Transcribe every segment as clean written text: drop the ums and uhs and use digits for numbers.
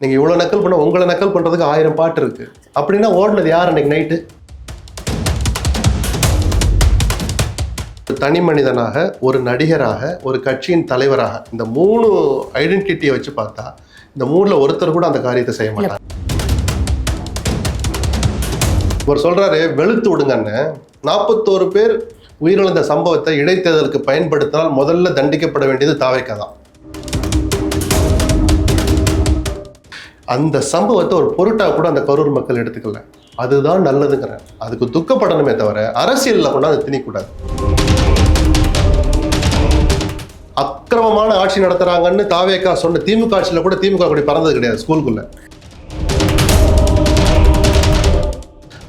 நீங்கள் இவ்வளோ நக்கல் பண்ண உங்களை நக்கல் பண்ணுறதுக்கு 1000 பாட்டு இருக்கு. அப்படின்னா ஓடுனது யார் அன்னைக்கு நைட்டு? ஒரு தனி மனிதனாக, ஒரு நடிகராக, ஒரு கட்சியின் தலைவராக, இந்த 3 ஐடென்டிட்டியை வச்சு பார்த்தா இந்த 3ல ஒருத்தர் கூட அந்த காரியத்தை செய்ய மாட்டாங்க. இவர் சொல்றாரு வெளுத்து விடுங்கன்னு. 41 பேர் உயிரிழந்த சம்பவத்தை இடைத்தேர்தலுக்கு பயன்படுத்தினால் முதல்ல தண்டிக்கப்பட வேண்டியது தாவேகா தான். அந்த சம்பவத்தை ஒரு பொருட்டா கூட அந்த கரூர் மக்கள் எடுத்துக்கல. அதுதான் நல்லதுங்கிறேன். அதுக்கு துக்கப்படணுமே தவிர அரசியலில் கொண்டு அதை திணிக்கூடாது. அக்கிரமமான ஆட்சி நடத்துறாங்கன்னு தாவேகா சொன்ன திமுக ஆட்சியில் கூட திமுக அப்படி பறந்தது கிடையாது. ஸ்கூலுக்குள்ள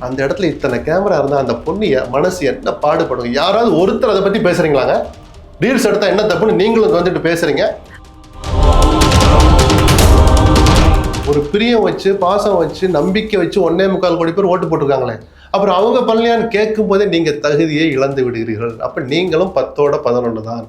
அந்த இடத்துல இத்தனை கேமரா இருந்தா அந்த பொண்ணு மனசு என்ன பாடுபடும்? யாராவது ஒருத்தர் அதை பத்தி பேசுறீங்களாங்க? ரீல்ஸ் எடுத்தா என்ன தப்புன்னு நீங்களும் வந்துட்டு பேசுறீங்க. ஒரு பிரியம் வச்சு, பாசம் வச்சு, நம்பிக்கை வச்சு 1.25 கோடி பேர் ஓட்டு போட்டிருக்காங்களே, அப்புறம் அவங்க பண்ணலையான்னு கேட்கும் போதே நீங்க தகுதியை இழந்து விடுகிறீர்கள். அப்ப நீங்களும் 10ஓட 11 தான்.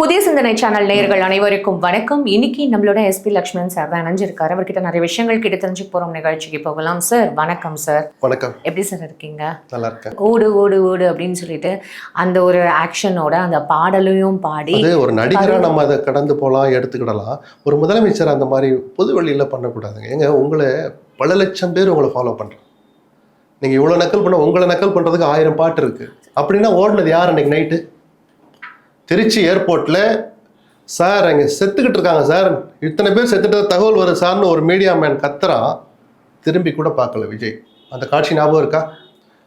புதிய சிந்தனை சேனல் நேயர்கள் அனைவருக்கும் வணக்கம். இன்னைக்கு நம்மளோட எஸ்பி லக்ஷ்மணன் சார் தான் இணைஞ்சிருக்காரு. அவர்கிட்ட நிறைய விஷயங்கள் கிட்ட தெரிஞ்சு போறோம். நிகழ்ச்சிக்கு போகலாம். சார் வணக்கம். சார் வணக்கம். எப்படி சார் இருக்கீங்க? நல்லா இருக்கேன். ஓடு ஓடு ஓடு அப்படின்னு சொல்லிட்டு அந்த ஒரு ஆக்ஷனோட அந்த பாடலையும் பாடி ஒரு நடிகரா நம்ம அதை கடந்து போகலாம், எடுத்துக்கிடலாம். ஒரு முதலமைச்சர் அந்த மாதிரி பொது வழியில பண்ணக்கூடாதுங்க. ஏங்க, உங்களை பல லட்சம் பேர் உங்களை ஃபாலோ பண்றாங்க. நீங்க இவ்வளவு நக்கல் பண்ண உங்களை நக்கல் பண்றதுக்கு 1000 பாட்டு இருக்கு. அப்படின்னா ஓடுனது யார் அன்னைக்கு நைட்டு? திருச்சி ஏர்போர்ட்ல சார் அங்கே செத்துக்கிட்டு இருக்காங்க சார், இத்தனை பேர் செத்துட்டு தகவல் வருது சார்னு ஒரு மீடியா மேன் கத்துறான். திரும்பி கூட பார்க்கல விஜய். அந்த காட்சி ஞாபகம் இருக்கா?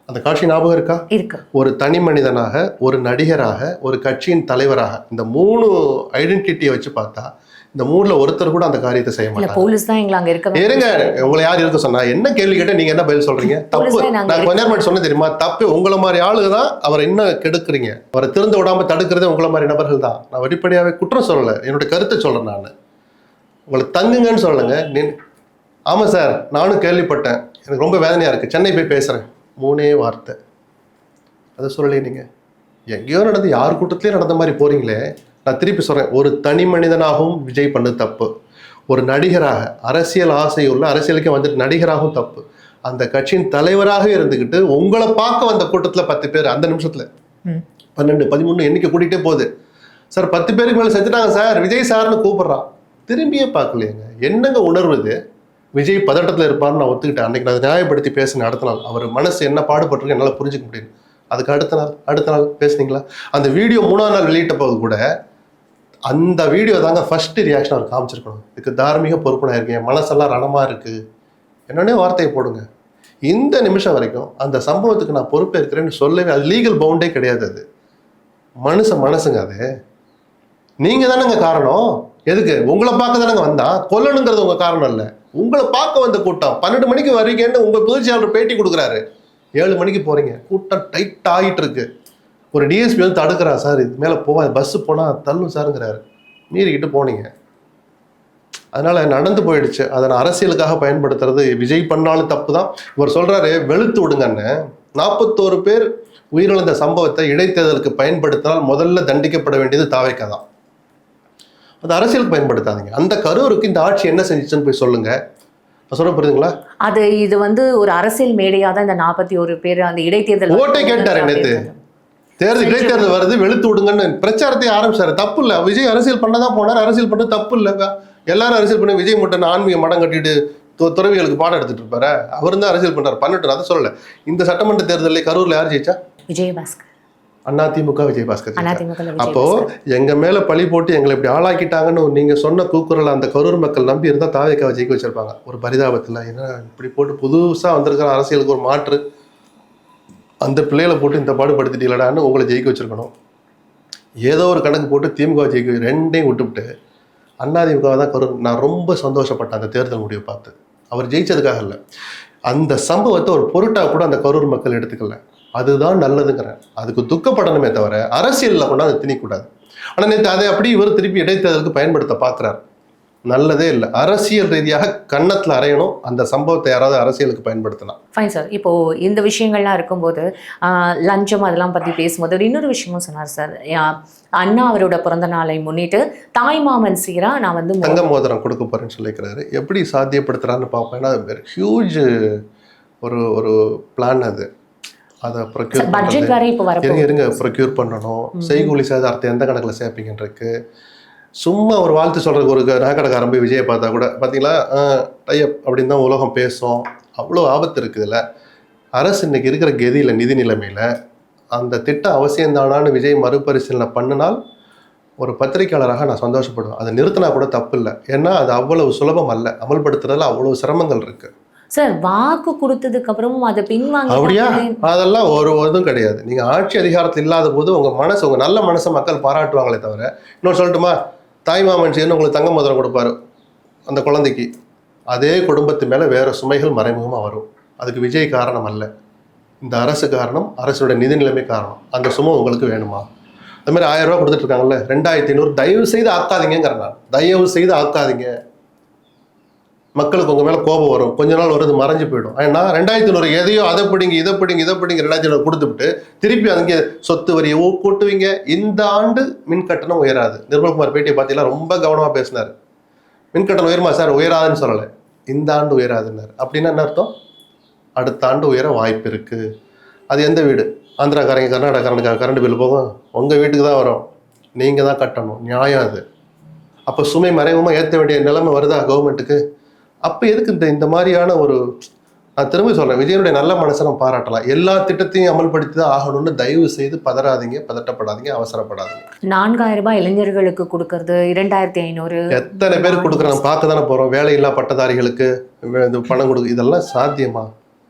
அந்த காட்சி ஞாபகம் இருக்கா? இருக்கு. ஒரு தனி மனிதனாக, ஒரு நடிகராக, ஒரு கட்சியின் தலைவராக, இந்த 3 ஐடென்டிட்டியை வச்சு பார்த்தா இந்த 3ல ஒருத்தர் கூட அந்த காரியத்தை செய்ய மாட்டாங்க. போலீஸ் தான் எங்களை அங்க இருக்க. இருங்க, உங்களை யார் இருக்க சொன்னா? என்ன கேள்வி கேட்ட நீங்க என்ன பதில் சொல்றீங்க? தப்பு. நான் கொஞ்ச நேரம் சொன்ன தெரியுமா? தப்பு உங்களை மாதிரி ஆளுங்க தான். அவரை என்ன கெடுக்குறீங்க? அவரை திறந்து விடாம தடுக்கிறதே உங்களை மாதிரி நபர்கள் தான். நான் வெளிப்படையாவே குற்றம் சொல்லலை, என்னுடைய கருத்தை சொல்றேன். நான் உங்களை தங்குங்கன்னு சொல்லலைங்க. ஆமா சார், நானும் கேள்விப்பட்டேன், எனக்கு ரொம்ப வேதனையா இருக்கு, சென்னை போய் பேசுறேன், 3 வார்த்தை. அதை சொல்லலையே. நீங்க எங்கேயோ நடந்து யார் கூட்டத்திலேயே நடந்த மாதிரி போறீங்களே. நான் திருப்பி சொல்றேன், ஒரு தனி மனிதனாகவும் விஜய் பண்ணு தப்பு. ஒரு நடிகராக, அரசியல் ஆசையுள்ள, அரசியலுக்கே வந்துட்டு நடிகராகவும் தப்பு. அந்த கட்சியின் தலைவராக இருந்துக்கிட்டு உங்களை பார்க்க வந்த கூட்டத்தில் 10 பேர் அந்த நிமிஷத்துல 12, 13 எண்ணிக்கை கூட்டிகிட்டே போகுது. சார் 10 பேருக்கு மேலே செஞ்சுட்டாங்க சார், விஜய் சார்னு கூப்பிடுறான். திரும்பியே பார்க்கலையேங்க. என்னங்க உணர்வுது? விஜய் பதட்டத்தில் இருப்பார்னு நான் ஒத்துக்கிட்டேன். அன்னைக்கு நான் நியாயப்படுத்தி பேசினேன். அடுத்த நாள் அவர் மனசு என்ன பாடுபட்டிருக்கு என்னால் புரிஞ்சுக்க முடியும். அதுக்கு அடுத்த நாள் பேசுனீங்களா? அந்த வீடியோ 3ஆம் நாள் வெளியிட்ட போது கூட அந்த வீடியோ தாங்க ஃபர்ஸ்ட் ரியாக்ஷன் அவர் காமிச்சிருக்கணும். இதுக்கு தார்மீக பொறுப்புனா இருக்கேன், மனசெல்லாம் ரணமா இருக்கு, என்னன்னே வார்த்தையை போடுங்க. இந்த நிமிஷம் வரைக்கும் அந்த சம்பவத்துக்கு நான் பொறுப்பேற்கிறேன்னு சொல்லவே, அது லீகல் பவுண்டே கிடையாது. அது மனசுங்க. அது நீங்க தானேங்க காரணம். எதுக்கு? உங்களை பார்க்க தானேங்க வந்தா. கொல்லணுங்கிறது உங்க காரணம் இல்லை. உங்களை பார்க்க வந்த கூட்டம் 12 மணிக்கு வரீங்கன்னு உங்க பொதுச்செயலாளர் பேட்டி கொடுக்குறாரு. 7 மணிக்கு போறீங்க, கூட்டம் டைட் ஆகிட்டு இருக்கு. ஒரு டிஎஸ்பி வந்து தடுக்கிறா, சார் இது மேலே போவான், பஸ்ஸு போனால் தள்ளும் சாருங்கிறாரு. மீறிக்கிட்டு போனீங்க. அதனால நடந்து போயிடுச்சு. அதை நான் அரசியலுக்காக பயன்படுத்துறது விஜய் பண்ணாலும் தப்பு தான். இவர் சொல்றாரு வெளுத்து விடுங்கன்னு. 41 பேர் உயிரிழந்த சம்பவத்தை இடைத்தேர்தலுக்கு பயன்படுத்தினால் முதல்ல தண்டிக்கப்பட வேண்டியது தாவேகா தான். அது அரசியலுக்கு பயன்படுத்தாதீங்க. அந்த கரூருக்கு இந்த ஆட்சி என்ன செஞ்சுச்சுன்னு போய் சொல்லுங்க. சொல்ல புரியுதுங்களா? அது இது வந்து ஒரு அரசியல் மேடையா தான் இந்த 41 பேர் அந்த இடைத்தேர்தல் ஓட்டை கேட்டாரு. நேற்று இடைத்தேர்தல் வருது, வெளுத்து விடுங்கன்னு பிரச்சாரத்தை ஆரம்பிச்சாரு. தப்பு இல்லை, விஜய் அரசியல் பண்ணதான் போனார். அரசியல் பண்ண தப்பு இல்லை. எல்லாரும் அரசியல் பண்ணி விஜய் மட்டும் ஆன்மீக மடம் கட்டிட்டு துறவிகளுக்கு பாடம் எடுத்துட்டு இருப்பாரு. அவர் தான் அரசியல் பண்றாரு, பண்ணட்டும். அதை சொல்லல. இந்த சட்டமன்ற தேர்தலில் கரூர்ல யார் ஜெயிச்சா? விஜயபாஸ்கர். அதிமுக விஜயபாஸ்கர். அப்போ எங்க மேல பழி போட்டு எங்களை இப்படி ஆளாக்கிட்டாங்கன்னு நீங்க சொன்ன கூக்குரல் அந்த கரூர் மக்கள் நம்பி இருந்தா தாவேகாவை ஜெயிக்க வச்சிருப்பாங்க. ஒரு பரிதாபத்துல ஏன்னா இப்படி போட்டு புதுசா வந்திருக்கிற அரசியலுக்கு ஒரு மாற்று, அந்த பிள்ளைகளை போட்டு இந்த பாடுபடுத்திட்டீங்களான்னு உங்களை ஜெயிக்க வச்சிருக்கணும். ஏதோ ஒரு கணக்கு போட்டு திமுக ஜெயிக்க 2ஐயும் விட்டுவிட்டு அதிமுக தான் கரூர். நான் ரொம்ப சந்தோஷப்பட்டேன் அந்த தேர்தல் முடிவை பார்த்து. அவர் ஜெயிச்சதுக்காக இல்லை, அந்த சம்பவத்தை ஒரு பொருட்டா கூட அந்த கரூர் மக்கள் எடுத்துக்கல. அதுதான் நல்லதுங்கிறேன். அதுக்கு துக்கப்படணுமே தவிர அரசியலில் கொண்டு அதை திணிக்கூடாது. ஆனால் நேற்று அதை அப்படி இவர் திருப்பி இடைத்தேர்தலுக்கு பயன்படுத்த பார்க்குறாரு. நல்லதே இல்லை. அரசியல் ரீதியாக கன்னத்தில் அறையணும். அந்த சம்பவத்தை யாராவது அரசியலுக்கு பயன்படுத்தலாம். Fine sir. இப்போ இந்த விஷயங்கள்லாம் இருக்கும்போது லஞ்சம் அதெல்லாம் பற்றி பேசும்போது ஒரு இன்னொரு விஷயமும் சொன்னார் சார். அண்ணா அவரோட பிறந்த நாளை முன்னிட்டு தாய்மாமன் சீரா நான் வந்து தங்க மோதிரம் கொடுக்க போறேன்னு சொல்லிக்கிறாரு. எப்படி சாத்தியப்படுத்துறான்னு பார்ப்போம். ஏன்னா ஹியூஜ் ஒரு பிளான் அது. அதை பட்ஜெட் வேற இப்போ வர ப்ரொக்யூர் பண்ணணும். செய்கூலி சேதாரத்தை எந்த கணக்கில் சேர்ப்பீங்கன்றிருக்கு. சும்மா ஒரு வாழ்த்து சொல்றதுக்கு ஒரு நகைக்கடைக்காரன் போய் விஜயை பார்த்தா கூட பார்த்தீங்களா டைப் அப்படின்னு தான் உலகம் பேசும். அவ்வளோ ஆபத்து இருக்குதுல்ல. அரசு இன்னைக்கு இருக்கிற கதியில் நிதி நிலைமையில் அந்த திட்டம் அவசியம்தானான்னு விஜய் மறுபரிசீலனை பண்ணினால் ஒரு பத்திரிகையாளராக நான் சந்தோஷப்படுவேன். அதை நிறுத்தினா கூட தப்பு இல்லை. ஏன்னா அது அவ்வளவு சுலபம் அல்ல. அமல்படுத்துறதுல அவ்வளவு சிரமங்கள் இருக்கு சார். வாக்கு கொடுத்ததுக்கு அப்புறமும் அதை பின்வாங்க அப்படியா? அதெல்லாம் ஒரு இதுவும் கிடையாது. நீங்க ஆட்சி அதிகாரத்தில் இல்லாத போது உங்க நல்ல மனசை மக்கள் பாராட்டுவாங்களே தவிர. இன்னொரு சொல்லட்டுமா, தாய்மாமன் சேர்ந்து உங்களுக்கு தங்க மோதிரம் கொடுப்பாரு அந்த குழந்தைக்கு. அதே குடும்பத்து மேல வேற சுமைகள் மறைமுகமா வரும். அதுக்கு விஜய் காரணம் அல்ல, இந்த அரசு காரணம், அரசுடைய நிதி நிலைமை காரணம். அந்த சுமை உங்களுக்கு வேணுமா? அது மாதிரி 1000 ரூபாய் கொடுத்துட்டு இருக்காங்கல்ல, 2500 தயவு செய்து ஆக்காதீங்கிறேன் நான். தயவு செய்து ஆக்காதீங்க. மக்களுக்கு உங்க மேல கோபம் வரும். கொஞ்ச நாள் வருது, மறைஞ்சு போயிடும். ஏன்னா 2500 எதையோ இதை பிடிங்க 2500 கொடுத்துவிட்டு திருப்பி அங்கே சொத்து வரியை கூட்டுவீங்க. இந்த ஆண்டு மின் கட்டணம் உயராது. நிர்மல்குமார் பேட்டியை பார்த்தீங்கன்னா ரொம்ப கவனமா பேசினார். மின் கட்டணம் உயருமா சார்? உயராதுன்னு சொல்லலை, இந்த ஆண்டு உயராதுன்னாரு. அப்படின்னா என்ன அர்த்தம்? அடுத்த ஆண்டு உயர வாய்ப்பு இருக்கு. அது எந்த வீடு? ஆந்திராக்காரங்க கர்நாடகாரனுக்கு கரண்ட் பில் போகும், உங்க வீட்டுக்கு தான் வரும், நீங்க தான் கட்டணும். நியாயம் அது. அப்போ சுமை மறைமுகமா ஏற்ற வேண்டிய நிலைமை வருதா கவர்மெண்ட்டுக்கு? அப்போ எதுக்கு இந்த மாதிரியான ஒரு, நான் திரும்ப சொல்றேன், விஜயனுடைய நல்ல மனசை நம்ம பாராட்டலாம். எல்லா திட்டத்தையும் அமல்படுத்தி தான் ஆகணும்னு தயவு செய்து பதறாதீங்க, பதட்டப்படாதீங்க, அவசரப்படாதீங்க. 4000 ரூபாய் இளைஞர்களுக்கு கொடுக்கறது, 2500 எத்தனை பேர் கொடுக்குற நம்ம பார்க்க தானே போறோம். வேலையில்லா பட்டதாரிகளுக்கு பணம் கொடுக்கு, இதெல்லாம் சாத்தியமா?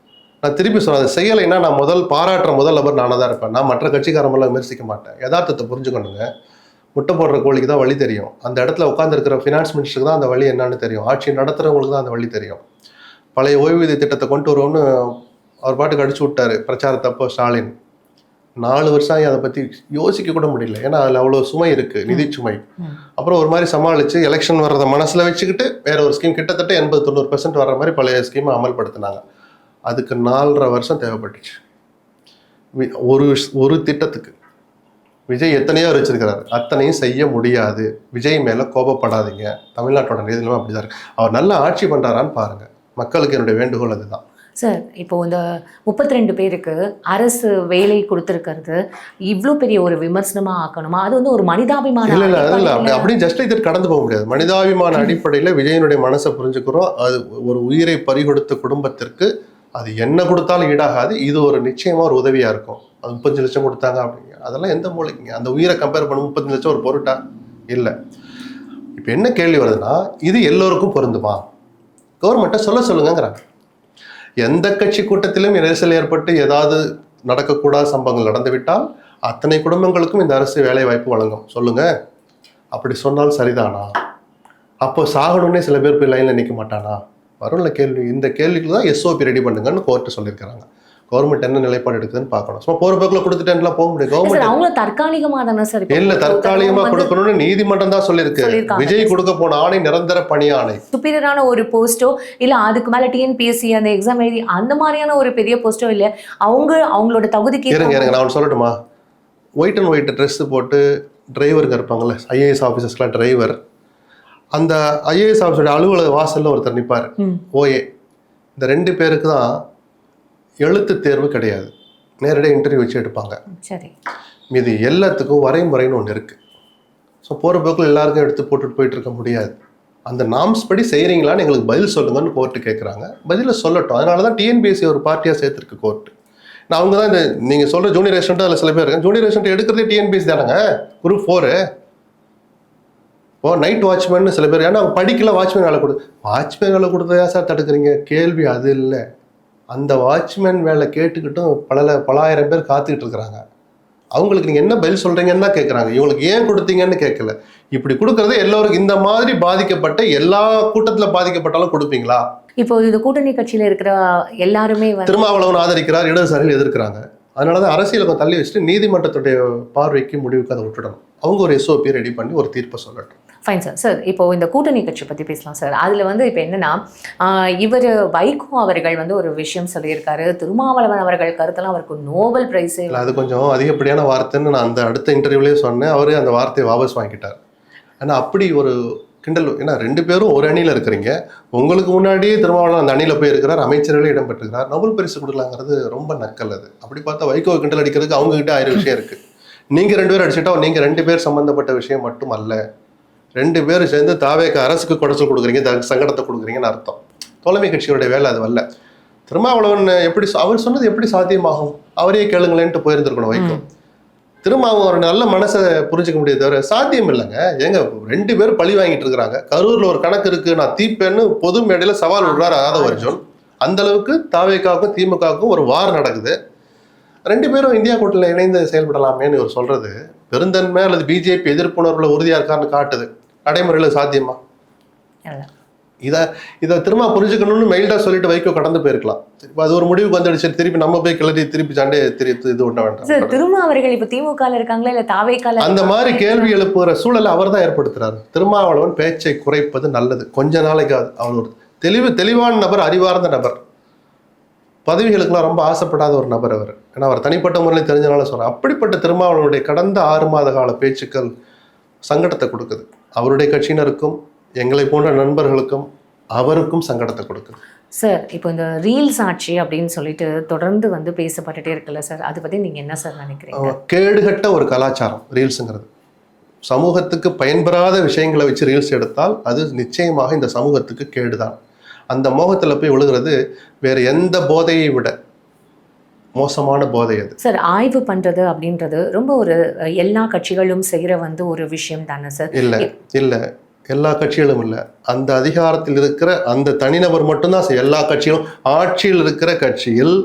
நான் திருப்பி சொல்றேன், அதை செய்யலைன்னா நான் பாராட்டுற முதல் நபர் நானாக தான் இருப்பேன். நான் மற்ற கட்சிக்காரமெல்லாம் விமர்சிக்க மாட்டேன். யதார்த்தத்தை புரிஞ்சுக்கணுங்க. முட்டை போடுற கோழிக்கு தான் வழி தெரியும். அந்த இடத்துல உட்காந்துருக்கிற ஃபினான்ஸ் மினிஸ்டருக்கு தான் அந்த வழி என்னன்னு தெரியும். ஆட்சி நடத்துகிறவங்களுக்கு தான் அந்த வழி தெரியும். பழைய ஓய்வூதிய திட்டத்தை கொண்டு வருவோம்னு அவர் பாட்டுக்கு அடிச்சு விட்டாரு பிரச்சாரத்தப்போ ஸ்டாலின். 4 வருஷம் அதை பற்றி யோசிக்க கூட முடியல. ஏன்னா அதில் அவ்வளோ சுமை இருக்குது, நிதி சுமை. அப்புறம் ஒரு மாதிரி சமாளித்து எலெக்ஷன் வர்றதை மனசில் வச்சுக்கிட்டு வேற ஒரு ஸ்கீம் கிட்டத்தட்ட 80-90% வர்ற மாதிரி பழைய ஸ்கீமை அமல்படுத்தினாங்க. அதுக்கு 4.5 வருஷம் தேவைப்பட்டுச்சு ஒரு திட்டத்துக்கு. விஜய் எத்தனையோ வச்சிருக்கிறாரு, அத்தனையும் செய்ய முடியாது. விஜய் மேல கோபப்படாதீங்க. தமிழ்நாட்டோட நிதிநிலைமை அப்படிதான் இருக்கு. அவர் நல்லா ஆட்சி பண்றாரான்னு பாருங்க. மக்களுக்கு என்னுடைய வேண்டுகோள் அதுதான். சார், இப்போ இந்த 32 பேருக்கு அரசு வேலை கொடுத்துருக்கிறது இவ்வளோ பெரிய ஒரு விமர்சனமா ஆக்கணுமா? அது வந்து ஒரு மனிதாபிமான அப்படி ஜஸ்ட் இதை கடந்து போக முடியாது. மனிதாபிமான அடிப்படையில் விஜயனுடைய மனசை புரிஞ்சுக்கிறோம். அது ஒரு உயிரை பறிகொடுத்த குடும்பத்திற்கு அது என்ன கொடுத்தாலும் ஈடாகாது. இது ஒரு நிச்சயமா ஒரு உதவியா இருக்கும். அது 35 லட்சம் கொடுத்தாங்க அப்படிங்க, அதெல்லாம் எந்த மூலைக்குங்க? அந்த உயிரை கம்பேர் பண்ண 35 லட்சம் ஒரு பொருட்டா? இல்லை. இப்போ என்ன கேள்வி வருதுன்னா, இது எல்லோருக்கும் பொருந்துமா? கவர்மெண்ட்டை சொல்லுங்கிறாங்க. எந்த கட்சி கூட்டத்திலும் நெரிசல் ஏற்பட்டு ஏதாவது நடக்கக்கூடாத சம்பவங்கள் நடந்துவிட்டால் அத்தனை குடும்பங்களுக்கும் இந்த அரசு வேலை வாய்ப்பு வழங்கும். சொல்லுங்க, அப்படி சொன்னால் சரிதானா? அப்போ சாகணும்னே சில பேர் போய் லைன்ல நிற்க மாட்டானா? வரும்ல கேள்வி. இந்த கேள்விக்கு தான் SOP ரெடி பண்ணுங்கன்னு கோர்ட்டு சொல்லியிருக்கிறாங்க. கவர்மெண்ட் என்ன நிலைப்பாடு எடுக்குதுன்னு பார்க்கணும். சும்மா போற போக்கில் கொடுத்துட்டேன்லாம் போக முடியும். கவர்மெண்ட் அவங்க தற்காலிகமா தானே சார்? இல்ல, தற்காலிகமா கொடுக்கணும்னு நீதிமன்றம் தான் சொல்லியிருக்கு. விஜய் கொடுக்க போன ஆணை நிரந்தர பணி ஆணை. சுப்பீரியரான ஒரு போஸ்டோ இல்ல அதுக்கு மேல TNPSC அந்த எக்ஸாம் எழுதி அந்த மாதிரியான ஒரு பெரிய போஸ்டோ இல்ல, அவங்களோட தகுதிக்கு. இருங்க நான் சொல்லட்டுமா? ஒயிட் அண்ட் ஒயிட் ட்ரெஸ் போட்டு டிரைவருங்க இருப்பாங்கல்ல, IAS ஆஃபீஸர்ஸ்லாம் டிரைவர். அந்த IAS ஆஃபீஸோட அலுவலக வாசல்ல ஒருத்தர் நிற்பார், OA. இந்த 2 பேருக்கு தான் எழுத்து தேர்வு கிடையாது, நேரடியாக இன்டர்வியூ வச்சு எடுப்பாங்க. சரி, மீது எல்லாத்துக்கும் வரைமுறைன்னு ஒன்று இருக்குது. ஸோ போகிற போக்கில் எல்லாருக்கும் எடுத்து போட்டுட்டு போயிட்டு இருக்க முடியாது. அந்த நாம்ஸ் படி செய்கிறீங்களான்னு எங்களுக்கு பதில் சொல்லுங்கன்னு கோர்ட்டு கேட்குறாங்க. பதிலை சொல்லட்டும். அதனால தான் TNPSC ஒரு பார்ட்டியாக சேர்த்துருக்கு கோர்ட்டு. நான் அவங்க தான் இந்த நீங்கள் சொல்கிற ஜூனியர் ரெசிடென்ட் அதில் சில பேர் இருக்காங்க. ஜூனியர் ரெசிடென்ட் எடுக்கிறதே TNPSC தானேங்க, குரூப் 4. இப்போ நைட் வாட்ச்மேன் சில பேர், ஏன்னா அவங்க படிக்கல, வாட்ச்மேன் வேலை வாட்ச்மேன் வேலை கொடுத்ததா சார் தடுக்கிறீங்க? கேள்வி அது இல்லை. அந்த வாட்ச்மேன் வேலை கேட்டுக்கிட்டும் பல ஆயிரம் பேர் காத்துக்கிட்டு இருக்கிறாங்க. அவங்களுக்கு நீங்கள் என்ன பதில் சொல்கிறீங்கன்னு தான் கேட்குறாங்க. இவங்களுக்கு ஏன் கொடுத்தீங்கன்னு கேட்கல. இப்படி கொடுக்கறது எல்லோருக்கும். இந்த மாதிரி பாதிக்கப்பட்ட எல்லா கூட்டத்தில் பாதிக்கப்பட்டாலும் கொடுப்பீங்களா? இப்போ இது கூட்டணி கட்சியில் இருக்கிற எல்லாருமே திருமாவளவன் ஆதரிக்கிறார், இடதுசாரிகள் எதிர்க்கிறாங்க. அதனாலதான் அரசியலை தள்ளி வச்சுட்டு நீதிமன்றத்துடைய பார்வைக்கு முடிவுக்கு அதை விட்டுடணும். அவங்க ஒரு SOP ரெடி பண்ணி ஒரு தீர்ப்பை சொல்லட்டும். Fine sir. சார் இப்போ இந்த கூட்டணி கட்சி பற்றி பேசலாம் சார். அதில் இப்போ என்னன்னா இவர் வைகோ அவர்கள் ஒரு விஷயம் சொல்லியிருக்காரு. திருமாவளவன் அவர்கள் கருத்தெல்லாம் அவருக்கு நோபல் பிரைஸே. அது கொஞ்சம் அதிகப்படியான வார்த்தைன்னு நான் அந்த அடுத்த இன்டர்வியூலேயே சொன்னேன். அவரு அந்த வார்த்தையை வாபஸ் வாங்கிட்டார். ஆனால் அப்படி ஒரு கிண்டல், ஏன்னா 2 பேரும் ஒரு அணியில் இருக்கிறீங்க. உங்களுக்கு முன்னாடியே திருமாவளவன் அந்த அணியில் போய் இருக்கிறார், அமைச்சர்களே இடம் பெற்றிருக்கிறார். நோபல் பரிசு கொடுக்கலாங்கிறது ரொம்ப நக்கல். அது அப்படி பார்த்தா வைகோ கிண்டல் அடிக்கிறதுக்கு அவங்ககிட்ட 1000 விஷயம் இருக்குது. நீங்கள் 2 பேர் அடிச்சுட்டா நீங்கள் 2 பேர் சம்மந்தப்பட்ட விஷயம் மட்டும் அல்ல. 2 பேரும் சேர்ந்து தாவேக்கு அரசுக்கு குடைச்சல் கொடுக்குறீங்க, சங்கடத்தை கொடுக்குறீங்கன்னு அர்த்தம். தோழமை கட்சியோடைய வேலை அது வரல. திருமாவளவன் எப்படி அவர் சொன்னது எப்படி சாத்தியமாகும்? அவரே கேளுங்களேன்ட்டு போயிருந்துருக்கணும் வைகோ. திருமாவளவன் ஒரு நல்ல மனசை புரிஞ்சுக்க முடியாது, தவிர சாத்தியம் இல்லைங்க. எங்க 2 பேரும் பழி வாங்கிட்டு இருக்கிறாங்க. கரூர்ல ஒரு கணக்கு இருக்கு, நான் தீப்பேன்னு பொது மேடையில சவால் விடுறாரு ஆதவ அர்ஜுன். அந்த அளவுக்கு தாவேக்காவுக்கும் திமுகவுக்கும் ஒரு வார் நடக்குது. 2 பேரும் இந்தியா கூட்டணியில் இணைந்து செயல்படலாமேன்னு இவர் சொல்றது பெருந்தன்மை அல்லது பிஜேபி எதிர்ப்புணர்வுல உறுதியா இருக்கான்னு காட்டுது. நடைமுறையில் சாத்தியமா? இதை திரும்ப புரிஞ்சுக்கணும்னு மெயில்டா சொல்லிட்டு வைகோ கடந்து போயிருக்கலாம். அது ஒரு முடிவுக்கு வந்துடுச்சு, திருப்பி நம்ம போய் கிளறி திருப்பி சண்டை இது ஒண்ண வேண்டாம். திரும்ப அவர்கள் இப்ப திமுக இருக்காங்களா இல்ல தாவேக்கால அந்த மாதிரி கேள்வி எழுப்புகிற சூழலை அவர் தான் ஏற்படுத்துறாரு. திருமாவளவன் பேச்சை குறைப்பது நல்லது. கொஞ்ச நாளைக்காவது அவர் ஒரு தெளிவான நபர், அறிவார்ந்த நபர், பதவிகளுக்கெல்லாம் ரொம்ப ஆசைப்படாத ஒரு நபர் அவர். ஏன்னா அவர் தனிப்பட்ட முறையில் தெரிஞ்சனால சொல்றேன். அப்படிப்பட்ட திருமாவளவனுடைய கடந்த 6 மாத கால பேச்சுக்கள் சங்கடத்தை கொடுக்குது. அவருடைய கட்சியினருக்கும் எங்களை போன்ற நண்பர்களுக்கும் அவருக்கும் சங்கடத்தை கொடுக்குது. சார் இப்போ இந்த ரீல்ஸ் ஆட்சி அப்படின்னு சொல்லிட்டு தொடர்ந்து பேசப்பட்டுட்டே இருக்குல்ல சார், அதை பத்தி நீங்க என்ன சார் நினைக்கிறீங்க? கேடுகட்ட ஒரு கலாச்சாரம் ரீல்ஸுங்கிறது. சமூகத்துக்கு பயன்பெறாத விஷயங்களை வச்சு ரீல்ஸ் எடுத்தால் அது நிச்சயமாக இந்த சமூகத்துக்கு கேடுதான். அந்த மோகத்தில் போய் விழுகிறது வேற எந்த போதையை விட மோசமான போதை அது. சார் ஆய்வு பண்றது அப்படின்றது ரொம்ப ஒரு எல்லா கட்சிகளும் செய்கிற ஒரு விஷயம் தானே சார்? இல்லை எல்லா கட்சிகளும் இல்லை. அந்த அதிகாரத்தில் இருக்கிற அந்த தனிநபர் மட்டும்தான். எல்லா கட்சிகளும் ஆட்சியில் இருக்கிற கட்சியில்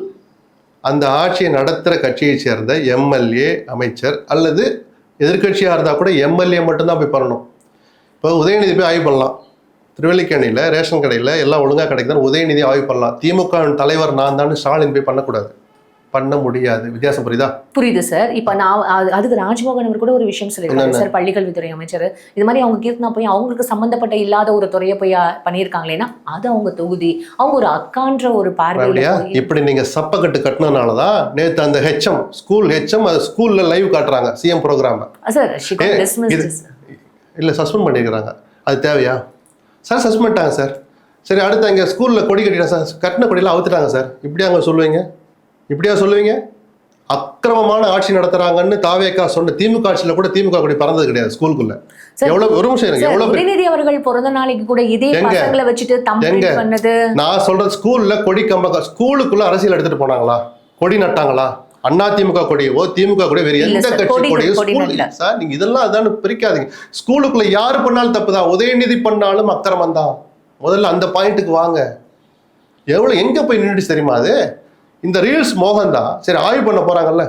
அந்த ஆட்சியை நடத்துகிற கட்சியை சேர்ந்த எம்எல்ஏ, அமைச்சர் அல்லது எதிர்கட்சியாக இருந்தால் கூட எம்எல்ஏ மட்டும்தான் போய் பண்ணணும். இப்போ உதயநிதி போய் ஆய்வு பண்ணலாம். திருவல்லிக்கேணியில் ரேஷன் கடையில் எல்லாம் ஒழுங்காக கிடைக்குதுன்னு உதயநிதி ஆய்வு பண்ணலாம். திமுக தலைவர் நான் தான் ஸ்டாலின் போய் பண்ணக்கூடாது, பண்ண முடியாது. வித்தியாசம் புரியுதா? புரியுது சார். இப்போ நான் அதுக்கு ராஜ்மோகன் அவர் கூட ஒரு விஷயம் சொல்லியிருக்காரு சார், பள்ளிக்கல்வித்துறை அமைச்சர். இது மாதிரி அவங்க கீர்த்தனா போய் அவங்களுக்கு சம்பந்தப்பட்ட இல்லாத ஒரு துறையை போய் பண்ணியிருக்காங்களேன்னா அது அவங்க தொகுதி, அவங்க ஒரு அக்கான்ற ஒரு பார்வையில. இப்படி நீங்க சப்பக்கட்டு கட்டினதுனாலதான் நேற்று அந்த ஹெச்எம் ஸ்கூல் ஹெச்எம் அது ஸ்கூல்ல லைவ் காட்டுறாங்க சிஎம் ப்ரோக்ராம். சார் இல்ல சஸ்பெண்ட் பண்ணிருக்கிறாங்க. அது தேவையா சார்? சஸ்பெண்ட் பண்ணிட்டாங்க சார். சரி, அடுத்து அங்கே ஸ்கூலில் கொடி கட்டிட்டாங்க சார், கட்டின கொடியெல்லாம் அவுத்துட்டாங்க சார். இப்படியா அங்கே சொல்லுவீங்க? இப்படியா சொல்லுவீங்க? அக்கிரமமான ஆட்சி நடத்துறாங்கன்னு தாவேக்கா சொன்ன திமுக ஆட்சியில் கூட திமுக கொடி பறந்தது கிடையாது ஸ்கூலுக்குள்ள. எவ்வளவு ஒரு நிமிஷம் இருங்க. எவ்வளவு உதயநிதி அவர்கள் பிறந்த நாளைக்கு கூட இதே பசங்களை வச்சுட்டு தம்பி பண்ணது. நான் சொல்றது ஸ்கூல்ல கொடி கம்ப ஸ்கூலுக்குள்ள அரசியல் எடுத்துட்டு போனாங்களா? கொடி நட்டாங்களா? அண்ணா திமுக கொடியோ திமுக கொடியோ வேற எந்த கட்சி கொடியோ சார் நீங்க இதெல்லாம் அதான் பிரிக்காதீங்க. ஸ்கூலுக்குள்ள யாரு பண்ணாலும் தப்புதான், உதயநிதி பண்ணாலும் அக்கிரமம் தான். முதல்ல அந்த பாயிண்ட்டுக்கு வாங்க. எவ்வளவு எங்க போய் நின்றுட்டு தெரியுமா? அது இந்த ரீல்ஸ் மோகம் தான். சரி, ஆய்வு பண்ண போறாங்கல்ல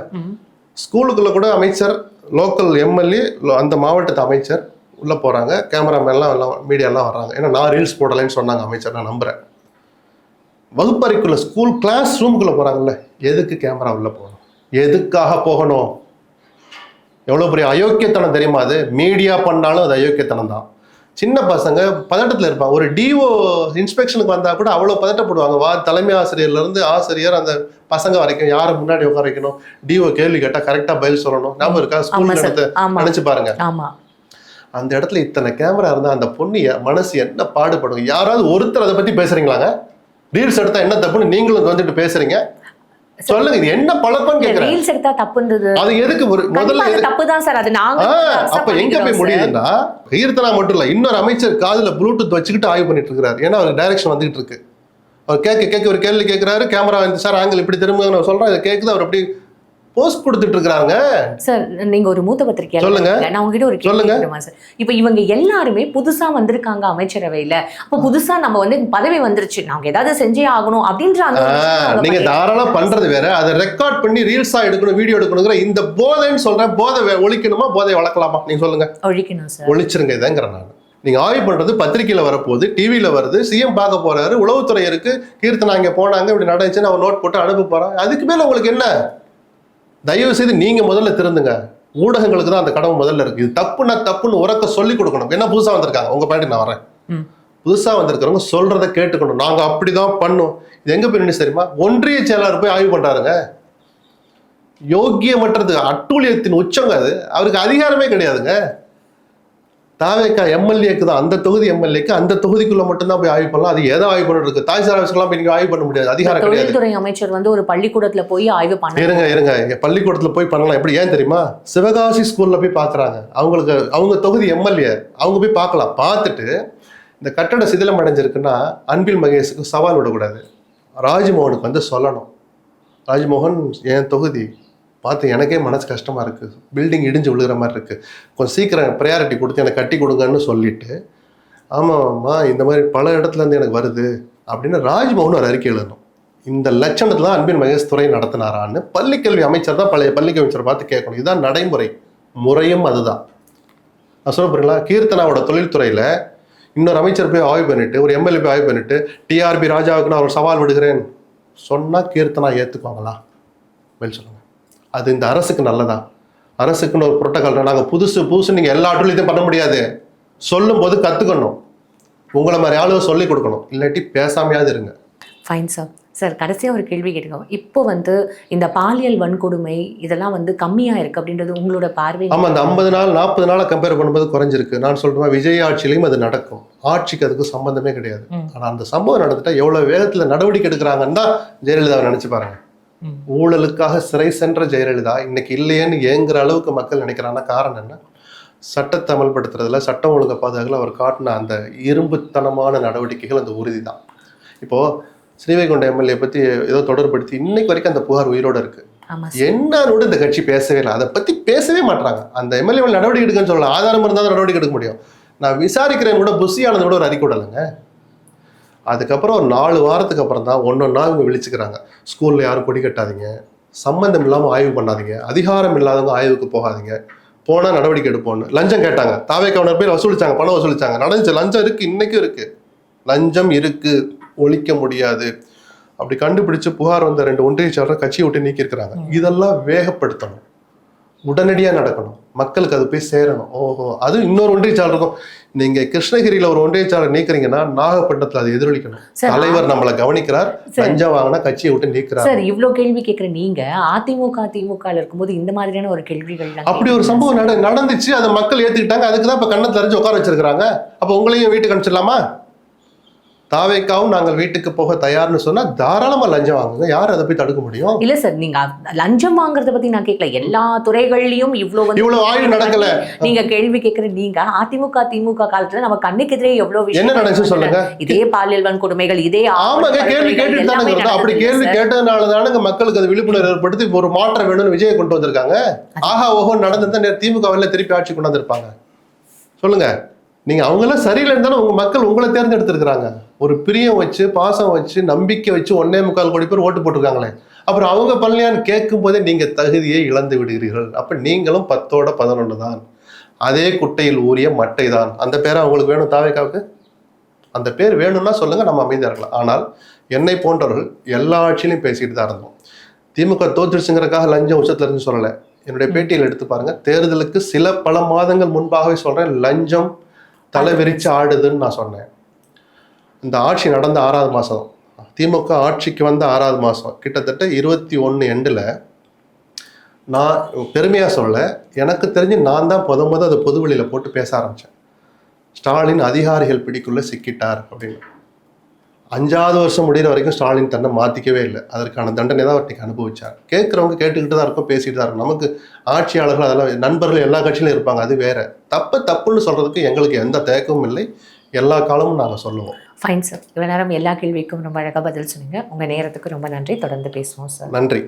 ஸ்கூலுக்குள்ள கூட அமைச்சர், லோக்கல் எம்எல்ஏ, அந்த மாவட்டத்து அமைச்சர் உள்ள போறாங்க. கேமராமேன்லாம் எல்லாம் மீடியாலாம் வர்றாங்க. ஏன்னா நான் ரீல்ஸ் போடலைன்னு சொன்னாங்க அமைச்சர், நான் நம்புறேன். வகுப்பறைக்குள்ள ஸ்கூல் கிளாஸ் ரூமுக்குள்ள போறாங்கல்ல, எதுக்கு கேமரா உள்ள போகணும்? எதுக்காக போகணும்? எவ்வளவு பெரிய அயோக்கியத்தனம் தெரியுமா? அது மீடியா பண்ணாலும் அது அயோக்கியத்தனம் தான். சின்ன பசங்க பதட்டத்தில் இருப்பாங்க. ஒரு டிஓ இன்ஸ்பெக்ஷனுக்கு வந்தா கூட அவ்வளோ பதட்டப்படுவாங்க. தலைமை ஆசிரியர்ல இருந்து ஆசிரியர் அந்த பசங்க வரைக்கும் யாரை முன்னாடி உட்கார வைக்கணும், டிஓ கேள்வி கேட்டா கரெக்டா பதில் சொல்லணும். ஞாபகம் இருக்கா? ஸ்கூல் இடத்த நினைச்சு பாருங்க. அந்த இடத்துல இத்தனை கேமரா இருந்தா அந்த பொண்ணு மனசு என்ன பாடுபடும்? யாராவது ஒருத்தர் அதை பத்தி பேசுறீங்களாங்க? ரீல்ஸ் எடுத்தா என்ன தப்புன்னு நீங்களும் வந்துட்டு பேசுறீங்க? சொல்லுங்க, இது என்ன பழக்கம் கேக்குறேன். ரீல்ஸ் எடுத்தா தப்புன்றது அது எதுக்கு? முதல்ல தப்புதான் சார். அது நாங்க அப்ப எங்க போய் முடியுதுன்னா, கீர்த்தனா மட்டும் இல்ல, இன்னொரு அமைச்சர் காதுல ப்ளூடூத் வச்சுக்கிட்டு ஆய்வு பண்ணிட்டு இருக்காரு. ஏன்னா அவருக்கு டைரக்ஷன் வந்துகிட்டு இருக்கு. அவர் கேட்க ஒரு கேள்வி கேட்கிறாரு, கேமரா வந்து சார் ஆங்கிள் இப்படி திரும்ப நான் சொல்றேன், இதை கேட்குது. அவர் அப்படி போஸ்ட் கொடுத்துட்டு இருக்காங்க. சார் நீங்க ஒரு மூத்த பத்திரிகையாளர், சொல்லுங்க. நான் உங்ககிட்ட ஒரு கேள்வி கேட்கிறேன் சார். இப்போ இவங்க எல்லாருமே புதுசா வந்திருக்காங்க அமைச்சரவையில. அப்ப புதுசா நம்ம பதவி வந்துருச்சு, நாங்க ஏதாவது செஞ்சே ஆகணும் அப்படின்ற நீங்க தாராளம் பண்றது வேற. அதை ரெக்கார்ட் பண்ணி ரீல்ஸா எடுக்கணும், வீடியோ எடுக்கணுங்கிற இந்த போதைன்னு சொல்றேன். போதை ஒழிக்கணுமா, போதை வளர்க்கலாமா? நீங்க சொல்லுங்க. ஒழிக்கணும் சார். ஒழிச்சிருங்க இதாங்கிறேன் நான். நீங்க ஆய்வு பண்றது பத்திரிகையில வரப்போகுது, டிவியில வருது, சிஎம் பார்க்க போறாரு, உளவுத்துறை இருக்கு, கீர்த்தனா இங்க போனாங்க, இப்படி நடந்துச்சுன்னு அவன் நோட் போட்டு அனுப்ப போறான். அதுக்கு மேல உங்களுக்கு என்ன? தயவு செய்து நீங்க முதல்ல திருந்துங்க. ஊடகங்களுக்கு தான் அந்த கடமை முதல்ல இருக்கு. இது தப்புன்னா தப்புன்னு உரக்க சொல்லி கொடுக்கணும். என்ன புதுசா வந்திருக்காங்க உங்க பாட்டி நான் வரேன், புதுசா வந்திருக்கிறவங்க சொல்றதை கேட்டுக்கணும். நாங்க அப்படிதான் பண்ணோம். இது எங்க போய் நின்று தெரியுமா, ஒன்றிய செயலாளர் போய் ஆய்வு பண்றாருங்க. யோக்கியமற்றது, அட்டூழியத்தின் உச்சங்க அது. அவருக்கு அதிகாரமே கிடையாதுங்க. தாவேக்கா எம்எல்ஏக்கு தான், அந்த தொகுதி எம்எல்ஏக்கு அந்த தொகுதிக்குள்ள மட்டும்தான் போய் ஆய்வு பண்ணலாம். அது ஏதோ ஆய்வு பண்ண இருக்கு. தாய் சாராவிஸ்கெல்லாம் போய் நீங்க ஆய்வு பண்ண முடியாது, அதிகாரம் கிடையாது. தொழில்துறை அமைச்சர் வந்து ஒரு பள்ளிக்கூடத்துல போய் ஆய்வு பண்ண இருங்க பள்ளிக்கூடத்துல போய் பண்ணலாம். எப்படி ஏன் தெரியுமா, சிவகாசி ஸ்கூல்ல போய் பாக்குறாங்க. அவங்களுக்கு அவங்க தொகுதி எம்எல்ஏ, அவங்க போய் பார்க்கலாம். பார்த்துட்டு இந்த கட்டட சிதிலம் அடைஞ்சிருக்குன்னா அன்பில் மகேஷுக்கு சவால் விடக்கூடாது, ராஜ்மோகனுக்கு வந்து சொல்லணும். ராஜ்மோகன் என் தொகுதி பார்த்து எனக்கே மனசு கஷ்டமா இருக்கு, பில்டிங் இடிஞ்சு விழுகிற மாதிரி இருக்கு, கொஞ்சம் சீக்கிரம் ப்ரையாரிட்டி கொடுத்து எனக்கு கட்டி கொடுங்கன்னு சொல்லிட்டு, ஆமாம்மா இந்த மாதிரி பல இடத்துல இருந்து எனக்கு வருது அப்படின்னு ராஜ்மோகன் ஒரு அறிக்கை எழுதணும். இந்த லட்சணத்துல தான் அன்பில் மகேஷ் துறை நடத்தினாரான்னு பள்ளிக்கல்வி அமைச்சர் தான் பழைய பள்ளிக்கல்வி அமைச்சர் பார்த்து கேட்கணும். இதுதான் நடைமுறை, முறையும் அதுதான். நான் சொல்ல போறீங்களா, கீர்த்தனாவோட தொழில்துறையில இன்னொரு அமைச்சர் போய் ஆய்வு பண்ணிட்டு, ஒரு எம்எல்ஏ போய் ஆய்வு பண்ணிட்டு, டிஆர்பி ராஜாவுக்கு நான் ஒரு சவால் விடுகிறேன் சொன்னா கீர்த்தனா ஏத்துக்குவாங்களா? பதில் சொல்லுங்க. அது இந்த அரசுக்கு நல்லதா? அரசுக்குன்னு ஒரு புரோட்டோகால், நாங்கள் புதுசு நீங்கள் எல்லா அட்டுலையும் பண்ண முடியாது. சொல்லும் போது கற்றுக்கணும், உங்களை மாதிரி ஆளுக சொல்லி கொடுக்கணும், இல்லாட்டி பேசாமையாவது இருங்க. Fine sir. சார் கடைசியாக ஒரு கேள்வி கேட்டுக்கோங்க. இப்போ வந்து இந்த பாலியல் வன்கொடுமை இதெல்லாம் வந்து கம்மியாக இருக்குது அப்படின்றது உங்களோட பார்வை? ஆமாம், அந்த 50 நாள் 40 நாளை கம்பேர் பண்ணும்போது குறைஞ்சிருக்கு. நான் சொல்கிறேன், விஜய் ஆட்சியிலையும் அது நடக்கும். ஆட்சிக்கு அதுக்கு சம்பந்தமே கிடையாது. ஆனால் அந்த சம்பவம் நடந்துட்டா எவ்வளோ வேகத்தில் நடவடிக்கை எடுக்கிறாங்கன்னு தான் ஜெயலலிதாவை நினச்சி பாருங்க. ஊழலுக்காக சிறை சென்ற ஜெயலலிதா இன்னைக்கு இல்லையேன்னு ஏங்குற அளவுக்கு மக்கள் நினைக்கிறாங்கன்னா காரணம் என்ன? சட்டத்தை அமல்படுத்துறதுல, சட்டம் ஒழுங்கை பாதுகாக்கல அவர் காட்டின அந்த இரும்புத்தனமான நடவடிக்கைகள், அந்த உறுதி தான். இப்போ ஸ்ரீவைகுண்ட எம்எல்ஏ பத்தி ஏதோ தொடர்படுத்தி இன்னைக்கு வரைக்கும் அந்த புகார் உயிரோட இருக்கு. என்னன்னு இந்த கட்சி பேசவே இல்லை, அதை பத்தி பேசவே மாட்டாங்க. அந்த எம்எல்ஏ நடவடிக்கை எடுக்கன்னு சொல்லலாம், ஆதாரம் இருந்தால் நடவடிக்கை எடுக்க முடியும். நான் விசாரிக்கிறேன் கூட புஷியானது கூட ஒரு அறிக்கை விடலைங்க. அதுக்கப்புறம் ஒரு 4 வாரத்துக்கு அப்புறம் தான் ஒன்னொன்னா இவங்க விழிச்சுக்கிறாங்க. ஸ்கூல்ல யாரும் கொடி கட்டாதீங்க, சம்பந்தம் இல்லாமல் ஆய்வு பண்ணாதீங்க, அதிகாரம் இல்லாதவங்க ஆய்வுக்கு போகாதீங்க, போனா நடவடிக்கை எடுப்போம்னு லஞ்சம் கேட்டாங்க. தாவேக்காவினர் பேர் வசூலிச்சாங்க, பணம் வசூலிச்சாங்க, நடந்துச்சு. லஞ்சம் இருக்கு, இன்னைக்கும் இருக்கு, லஞ்சம் இருக்கு, ஒழிக்க முடியாது. அப்படி கண்டுபிடிச்சு புகார் வந்த 2 ஒன்றிய செயலரை கட்சியை விட்டு நீக்கியிருக்கிறாங்க. இதெல்லாம் வேகப்படுத்தணும், உடனடியாக நடக்கணும், மக்களுக்கு அது போய் சேரணும். ஓஹோ, அது இன்னொரு ஒன்றிய செயலர் இருக்கும். நீங்க கிருஷ்ணகிரியில ஒரு ஒன்றிய செயலர் நீக்கிறீங்கன்னா நாகப்பட்டினத்துல அது எதிரொலிக்கணும். தலைவர் நம்மளை கவனிக்கிறார், லஞ்சம் வாங்கினா கட்சியை விட்டு நீக்கிறார். சார் இவ்வளவு கேள்வி கேட்கிற நீங்க அதிமுக திமுக இருக்கும்போது இந்த மாதிரியான ஒரு கேள்விகள் அப்படி ஒரு சம்பவம் நடந்துச்சு, அதை மக்கள் ஏத்துக்கிட்டாங்க. அதுக்குதான் இப்ப கண்ணை தெரிஞ்சு உட்கார வச்சிருக்காங்க. அப்ப உங்களையும் வீட்டுக்கு அனுப்பிச்சிடலாமா? தாவேக்காவும் நாங்கள் வீட்டுக்கு போக தயார்னு சொன்னா தாராளமா லஞ்சம் வாங்குங்க, யார் அதை போய் தடுக்க முடியும்? இல்ல சார், நீங்க லஞ்சம் வாங்குறத பத்தி நான் கேட்கல. எல்லா துறைகள்லயும் இவ்வளவு ஆய்வு நடக்கல. நீங்க கேள்வி கேட்கிற நீங்க அதிமுக திமுக காலத்துல நம்ம கண்ணுக்கு எதிரே எவ்வளவு விஷயம் என்ன நடந்துச்சு சொல்லுங்க. இதே பாலியல் வன்கொடுமைகள், இதே கேள்வி கேட்டுட்டு தானே. அப்படி கேள்வி கேட்டதுனாலதானுங்க மக்களுக்கு அது விழிப்புணர்வு ஏற்படுத்தி ஒரு மாற்றம் வேணும்னு விஜயை கொண்டு வந்திருக்காங்க. ஆஹா ஓஹோ நடந்திருந்தா திமுக திருப்பி ஆட்சி கொண்டு வந்திருப்பாங்க. சொல்லுங்க, நீங்க அவங்கெல்லாம் சரியில்லை இருந்தாலும் உங்க மக்கள் உங்களை தேர்ந்தெடுத்திருக்கிறாங்க. ஒரு பிரியம் வச்சு, பாசம் வச்சு, நம்பிக்கை வச்சு 1.25 கோடி பேர் ஓட்டு போட்டிருக்காங்களே. அப்புறம் அவங்க பண்ணலையான்னு கேட்கும் போதே நீங்க தகுதியை இழந்து விடுகிறீர்கள். அப்ப நீங்களும் 10ஓட 11 தான், அதே குட்டையில் ஊறிய மட்டை தான். அந்த பேரை அவங்களுக்கு வேணும் தாவேக்காவுக்கு? அந்த பேர் வேணும்னா சொல்லுங்க, நம்ம அமைதியா இருக்கலாம். ஆனால் என்னை போன்றவர்கள் எல்லா ஆட்சியிலையும் பேசிட்டு தான் இருந்தோம். திமுக தோற்றுச்சுங்கிறதுக்காக லஞ்சம் உச்சத்துல இருந்து சொல்லலை. என்னுடைய பேட்டியில் எடுத்து பாருங்க, தேர்தலுக்கு பல மாதங்கள் முன்பாகவே சொல்றேன், லஞ்சம் தலை விரிச்சு ஆடுதுன்னு நான் சொன்னேன். இந்த ஆட்சி நடந்த 6வது மாதம், திமுக ஆட்சிக்கு வந்த 6வது மாதம், கிட்டத்தட்ட 21 எண்டில் நான் பெருமையாக சொல்ல, எனக்கு தெரிஞ்சு நான் தான் முத அதை பொது வெளியில் போட்டு பேச ஆரம்பித்தேன். ஸ்டாலின் அதிகாரிகள் பிடிக்குள்ள சிக்கிட்டார் அப்படின்னு. 5வது வருஷம் முடிகிற வரைக்கும் ஸ்டாலின் தன்னை மாற்றிக்கவே இல்லை. அதற்கான தண்டனை தான் அவர்கிட்ட அனுபவிச்சார். கேட்குறவங்க கேட்டுக்கிட்டு தான் இருக்கும், பேசிட்டு தான் இருக்கும். நமக்கு ஆட்சியாளர்கள் அதெல்லாம் நண்பர்கள் எல்லா கட்சியிலும் இருப்பாங்க, அது வேற. தப்புன்னு சொல்றதுக்கு எங்களுக்கு எந்த தயக்கமும் இல்லை, எல்லா காலமும் நாங்கள் சொல்லுவோம். ஃபைன் சார், இவ்வளோ நேரம் எல்லா கேள்விக்கும் ரொம்ப அழகாக பதில் சொன்னீங்க. உங்கள் நேரத்துக்கு ரொம்ப நன்றி. தொடர்ந்து பேசுவோம் சார். நன்றி.